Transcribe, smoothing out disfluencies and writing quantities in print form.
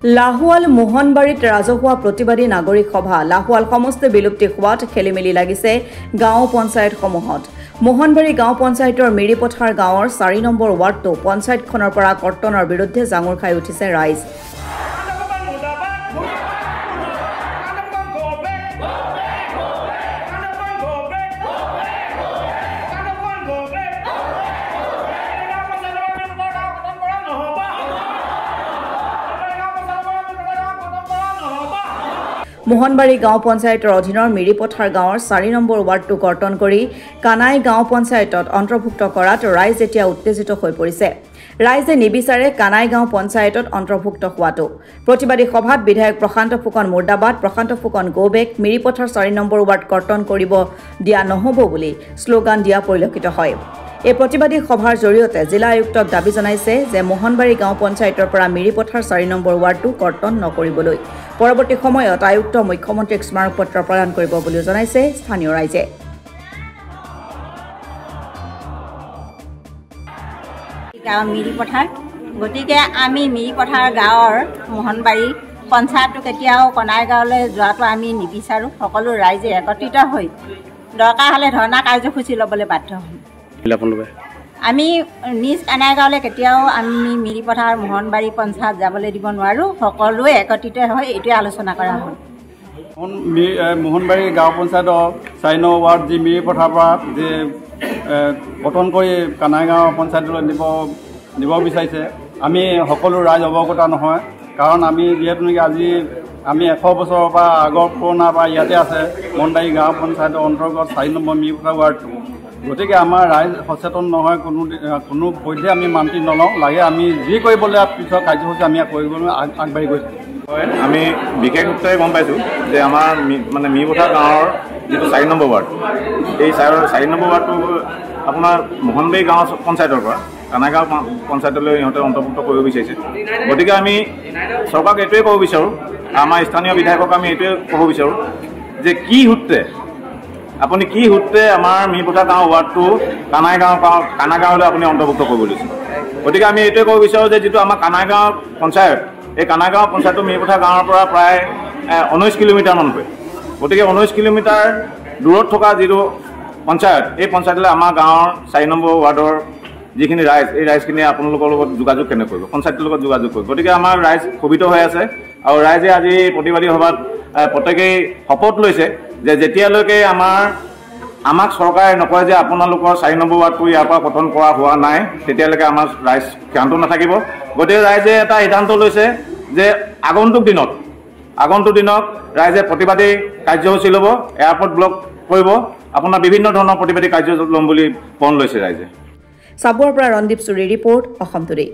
লাহোৱাল মোহনবাৰীত ৰাজহুৱা প্ৰতিবাদী নাগৰিক সভা লাহোৱাল সমষ্টি বিলুপ্তি হোৱাত খেলিমেলি লাগিছে গাঁও পঞ্চায়তসমূহত মোহনবাৰী গাঁও পঞ্চায়তৰ মিৰিপথাৰ গাঁৱৰ 4 নম্বৰ ৱাৰ্ডটো পঞ্চায়তখনৰ পৰা কৰ্তনৰ বিৰুদ্ধে জাঙুৰ খাই উঠিছে ৰাইজ মোহনবাৰী গাঁও পঞ্চায়তৰ অধীনৰ মিৰিপথাৰ গাঁৱৰ 4 নম্বৰ ৱাৰ্ডটো কৰ্তন কৰি কানাই গাঁও পঞ্চায়তত অন্তৰ্ভুক্ত কৰাত ৰাইজ এতিয়া উত্তেজিত হৈ পৰিছে ৰাইজে নিবিচাৰে কানাই গাঁও পঞ্চায়তত অন্তৰ্ভুক্ত হোৱাটো প্ৰতিবাদী সভাত বিধায়ক প্ৰশান্ত ফুকন মুৰ্দাবাদ প্ৰশান্ত Phukan go back Miripathar 4 number ward কৰ্তন কৰিব দিয়া নহব বুলি স্লোগান দিয়া পৰিলক্ষিত হয় এই প্ৰতিবাদী সভাৰ জৰিয়তে জিলা আয়ুক্তক দাবী জনাইছে যে মোহনবাৰী গাঁও পঞ্চায়তৰ পৰা মিৰিপথাৰ 4 নম্বৰ ৱাৰ্ডটো কৰ্তন নকৰিবলৈ পৰৱৰ্তী সময়ত আয়ুক্ত মুখ্যমন্ত্ৰীক স্মাৰকপত্ৰ প্ৰদান কৰিব বুলি জনাইছে স্থানীয় ৰাইজে গাঁও মিৰিপথাৰ গতিকে আমি মিৰিপথাৰ গাঁৱৰ মোহনবাৰী পঞ্চায়তটো কেতিয়াও কনাই গাঁৱলৈ যোৱাটো আমি নিবিচাৰোঁ সকলো ৰাইজে একত্ৰিত হৈ দৰকাৰ হ'লে ধৰ্ণা কাৰ্যসূচী ল'বলৈ বাধ্য হ'ম আমি নিজ কানাই গাঁৱলৈ কেতিয়াও আমি মিৰিপথাৰ মোহনবাৰী পঞ্চায়ত যাবলৈ দিব নোৱাৰোঁ সকলোৱে একত্ৰিত হৈ এইটোৱে আলোচনা কৰা হ'ল মোহনবাৰী গাঁও পঞ্চায়তৰ 4 নম্বৰ ৱাৰ্ড যি মিৰিপথাৰ পৰা যে গঠন কৰি কানাই গাঁও পঞ্চায়তলৈ নিব বিচাৰিছে আমি সকলো ৰাইজ অৱগত নহয় কাৰণ আমি যিহেতু নেকি আজি আমি 100 বছৰৰ পৰা আগৰ পুৰণা পৰা ইয়াতে আছে মোহনবাৰী গাঁও পঞ্চায়তৰ অন্তৰ্গত 4 নম্বৰ মিৰিপথাৰ ৱাৰ্ডটো গতিকে আমাৰ ৰাইজ সচেতন নহয় কোনো পধ্যে আমি মান্তি নলওঁ লাগে আমি যি কৰিবলৈ পিছৰ কাৰ্যসূচী আমি কৰিবলৈ আগবাঢ়ি গৈ থাকিম আমি বিশেষ সূত্ৰে গম পাইছোঁ যে আমাৰ মানে মিৰিপথাৰ গাঁৱৰ যিটো 4 নম্বৰ ৱাৰ্ড এই 4 নম্বৰ ৱাৰ্ডটো আপোনাৰ মোহনবাৰী গাঁও পঞ্চায়তৰ পৰা কানাই গাঁও পঞ্চায়তলৈ ইহঁতে অন্তৰ্ভুক্ত কৰিব বিচাৰিছে গতিকে আমি চৰকাৰক এইটোৱে ক'ব বিচাৰোঁ আমাৰ স্থানীয় বিধায়কক আমি এইটোৱে ক'ব বিচাৰোঁ যে কি সূত্ৰে আমাৰ মিৰিপথাৰ গাঁও ৱাৰ্ডটো কানাই গাঁৱলৈ আপুনি অন্তৰ্ভুক্ত কৰিব লৈছে গতিকে আমি এইটোৱে ক'ব বিচাৰোঁ যে যিটো আমাৰ কানাই গাঁও পঞ্চায়ত এই কানাই গাঁও পঞ্চায়তটো মিৰিপথাৰ গাঁৱৰ পৰা প্ৰায় 19 কিলোমিটাৰমান হয় গতিকে 19 কিলোমিটাৰ দূৰত থকা যিটো পঞ্চায়ত এই পঞ্চায়তলৈ আমাৰ গাঁৱৰ 4 নম্বৰ ৱাৰ্ডৰ যিখিনি ৰাইজ এই ৰাইজখিনিয়ে আপোনালোকৰ লগত যোগাযোগ কেনে কৰিব পঞ্চায়তৰ লগত যোগাযোগ কৰিব গতিকে আমাৰ ৰাইজ ক্ষোভিত হৈ আছে আৰু ৰাইজে আজি প্ৰতিবাদী সভাত প্ৰত্যেকেই শপত লৈছে যে যেতিয়ালৈকে আমাক চৰকাৰে নকয় যে আপোনালোকৰ 4 নম্বৰ ৱাৰ্ডটো ইয়াৰ পৰা গঠন কৰা হোৱা নাই তেতিয়ালৈকে আমাৰ ৰাইজ ক্ষান্ত নাথাকিব গতিকে ৰাইজে এটা সিদ্ধান্ত লৈছে যে আগন্তুক দিনত ৰাইজে প্ৰতিবাদী কাৰ্যসূচী ল'ব এয়াৰপৰ্ট ব্লক কৰিব আপোনাৰ বিভিন্ন ধৰণৰ প্ৰতিবাদী কাৰ্যসূচী ল'ম বুলি পণ লৈছে ৰাইজে চাবুৱাৰ পৰা ৰন্দীপ চুৰি ৰিপৰ্ট অসম টুডে